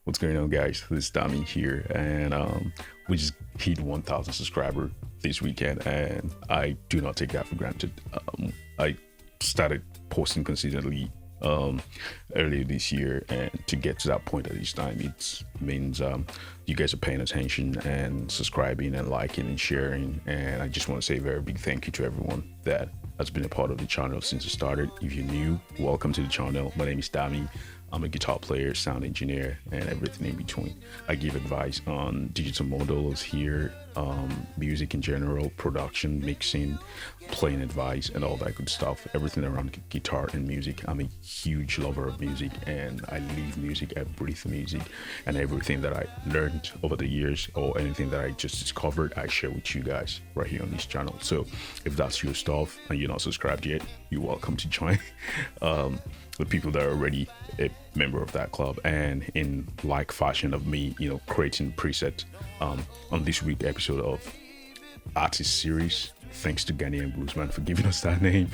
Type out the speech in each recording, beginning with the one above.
What's going on, guys? This is Dami here, and we just hit 1,000 subscriber this weekend, and I do not take that for granted. I started posting consistently um, earlier this year, and to get to that point at this time, it means you guys are paying attention and subscribing and liking and sharing. And I just want to say a very big thank you to everyone that has been a part of the channel since it started. If you're new, welcome to the channel. My name is Dami. I'm a guitar player, sound engineer, and everything in between. I give advice on digital models here, music in general, production, mixing, playing advice, and all that good stuff. Everything around guitar and music. I'm a huge lover of music, and I live music, I breathe music, and everything that I learned over the years or anything that I just discovered, I share with you guys right here on this channel. So if that's your stuff and you're not subscribed yet, you're welcome to join. The people that are already a member of that club, and in like fashion of me, creating preset on this week episode of artist series, thanks to Ghanaian Bluesman for giving us that name.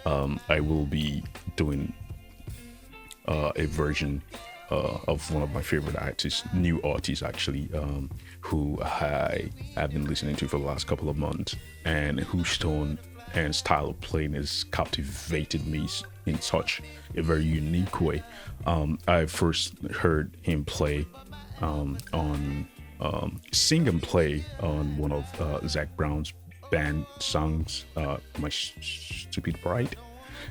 I will be doing a version of one of my favorite artists, new artists actually, who I have been listening to for the last couple of months, and whose tone and style of playing has captivated me in such a very unique way. I first heard him play on sing and play on one of Zach Brown's band songs, My Stupid Pride.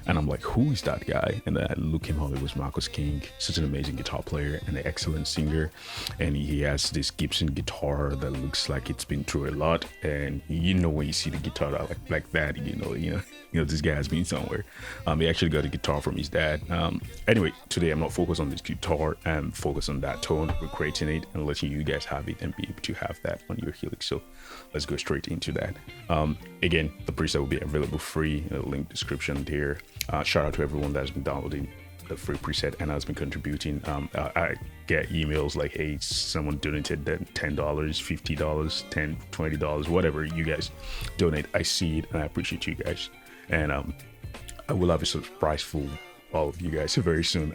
And I'm like, who is that guy? And then I look him up. It was Marcus King, such an amazing guitar player and an excellent singer. And he has this Gibson guitar that looks like it's been through a lot. And when you see the guitar like that, this guy has been somewhere. He actually got a guitar from his dad. Anyway, today I'm not focused on this guitar. I'm focused on that tone, recreating it and letting you guys have it and be able to have that on your Helix. So let's go straight into that. Again, the preset will be available free in the link description there. Shout out to everyone that's been downloading the free preset and has been contributing. I get emails like, hey, someone donated $10, $50, $10, $20, whatever you guys donate. I see it and I appreciate you guys. And I will have a surprise for all of you guys very soon.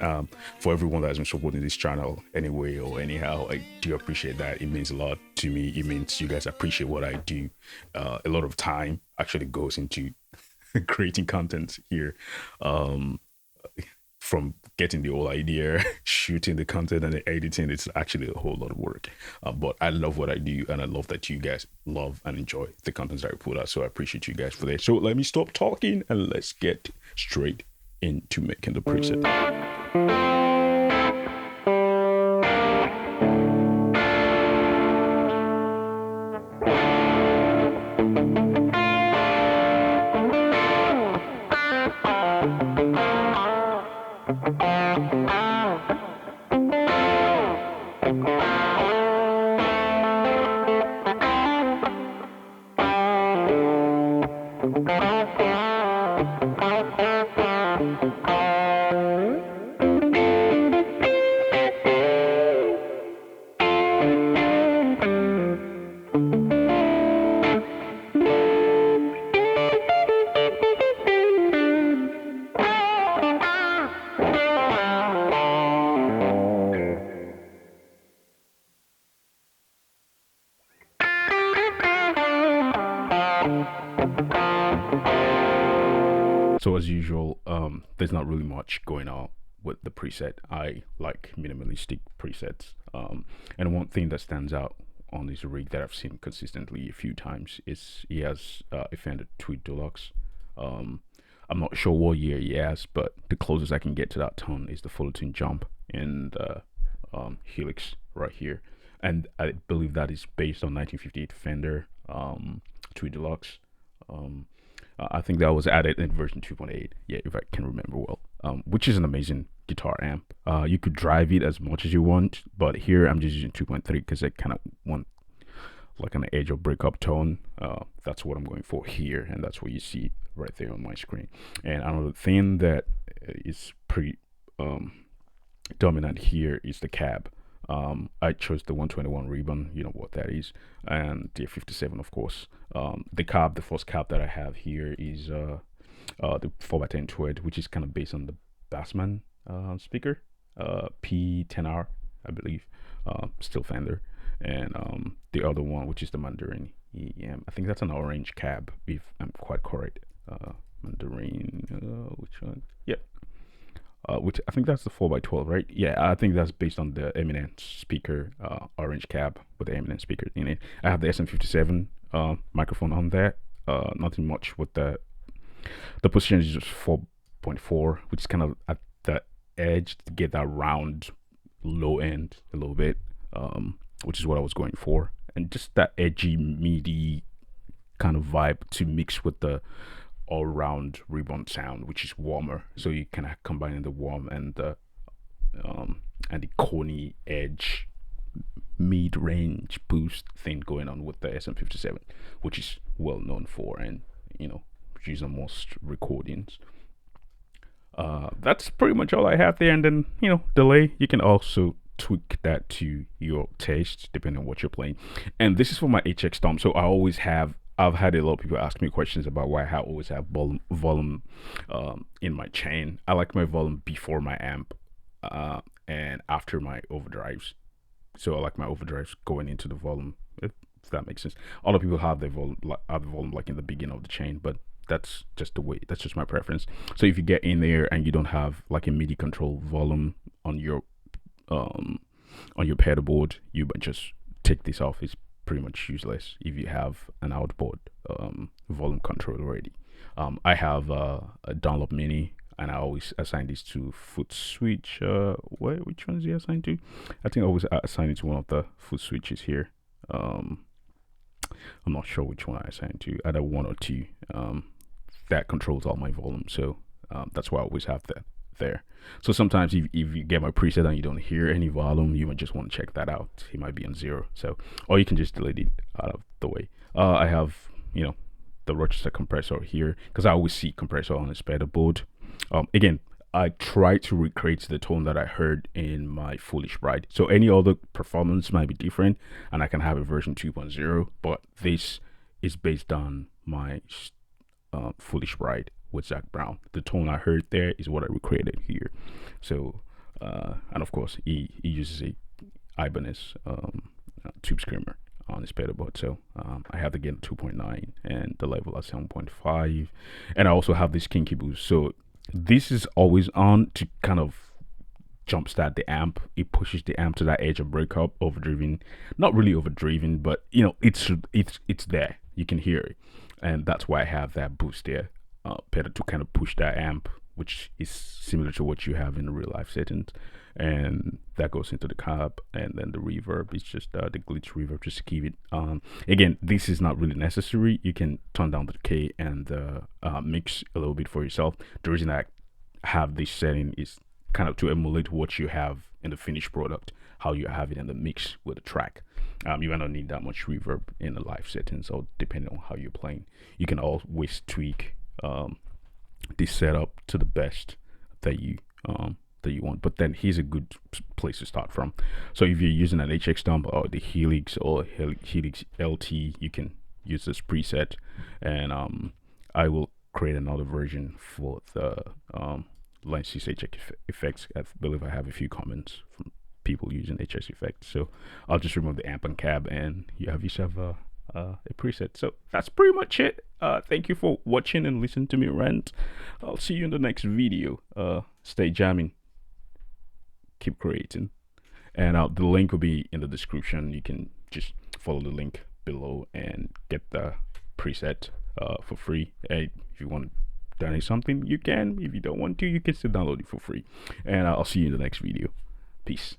For everyone that has been supporting this channel anyway or anyhow, I do appreciate that. It means a lot to me. It means you guys appreciate what I do. A lot of time actually goes into creating content here, from getting the whole idea, shooting the content, and the editing. It's actually a whole lot of work, but I love what I do, and I love that you guys love and enjoy the content that I put out. So I appreciate you guys for that. So let me stop talking and let's get straight into making the preset. So as usual, there's not really much going on with the preset. I like minimalistic presets. And one thing that stands out on this rig that I've seen consistently a few times is he has a Fender Tweed Deluxe. I'm not sure what year he has, but the closest I can get to that tone is the Fullerton Jump in the Helix right here. And I believe that is based on 1958 Fender Tweed Deluxe. I think that was added in version 2.8, yeah, if I can remember well, which is an amazing guitar amp. You could drive it as much as you want, but here I'm just using 2.3 because I kind of want like an edge or breakup tone. That's what I'm going for here, and that's what you see right there on my screen. And another thing that is pretty dominant here is the cab. I chose the 121 ribbon, you know what that is, and the 57, of course. The first cab that I have here is the 4x10 Tweed, which is kind of based on the Bassman speaker, P10R. I believe, still Fender, and the other one, which is the Mandarin EM. I think that's an orange cab, if I'm quite correct. Mandarin, which one? Yep. Which I think that's the 4x12, right? Yeah, I think that's based on the Eminence speaker, orange cab with the Eminence speaker in it. I have the SM57 microphone on that. Nothing much with the position is just 4.4, which is kind of at the edge to get that round low end a little bit, which is what I was going for, and just that edgy MIDI kind of vibe to mix with the all-round rebound sound, which is warmer. So you kind of combine the warm and the corny edge mid-range boost thing going on with the SM57, which is well known for, and used on most recordings. That's pretty much all I have there. And then delay, you can also tweak that to your taste depending on what you're playing. And this is for my HX Stomp. So I've had a lot of people ask me questions about why I always have volume in my chain. I like my volume before my amp and after my overdrives. So I like my overdrives going into the volume, if that makes sense. A lot of people have the volume like in the beginning of the chain, but that's just the way. That's just my preference. So if you get in there and you don't have like a MIDI control volume on your pedal board, you might just take this off. It's pretty much useless if you have an outboard volume control already. I have a Dunlop Mini, and I always assign this to foot switch. Which one is he assigned to? I think I always assign it to one of the foot switches here. I'm not sure which one I assign to, either one or two. That controls all my volume, so that's why I always have that there. So sometimes if you get my preset and you don't hear any volume, you might just want to check that out. It might be on 0, so, or you can just delete it out of the way. I have the Rochester compressor here, because I always see compressor on this pedal board. Again, I try to recreate the tone that I heard in my Foolish Bride. So any other performance might be different, and I can have a version 2.0, but this is based on my Foolish Bride with Zach Brown. The tone I heard there is what I recreated here. So, and of course, he uses a Ibanez tube screamer on his pedal board. So I have the gain 2.9 and the level at 7.5, and I also have this kinky boost. So this is always on to kind of jumpstart the amp. It pushes the amp to that edge of breakup, overdriven, not really overdriven, but it's there. You can hear it, and that's why I have that boost there, pedal to kind of push that amp, which is similar to what you have in the real life settings, and that goes into the cab. And then the reverb is just the glitch reverb, just to keep it again, this is not really necessary. You can turn down the decay and mix a little bit for yourself. The reason I have this setting is kind of to emulate what you have in the finished product, how you have it in the mix with the track. You might not need that much reverb in the live settings, so depending on how you're playing, you can always tweak this setup to the best that you want. But then here's a good place to start from. So if you're using an HX Stomp or the Helix or Helix LT, you can use this preset, and I will create another version for the Lenses HX effects. I believe I have a few comments from people using HX effects, so I'll just remove the amp and cab, and you have yourself a preset. So that's pretty much it. Thank you for watching and listening to me rant. I'll see you in the next video. Stay jamming, keep creating, and the link will be in the description. You can just follow the link below and get the preset for free. If you want to donate something, you can. If you don't want to, you can still download it for free. And I'll see you in the next video. Peace.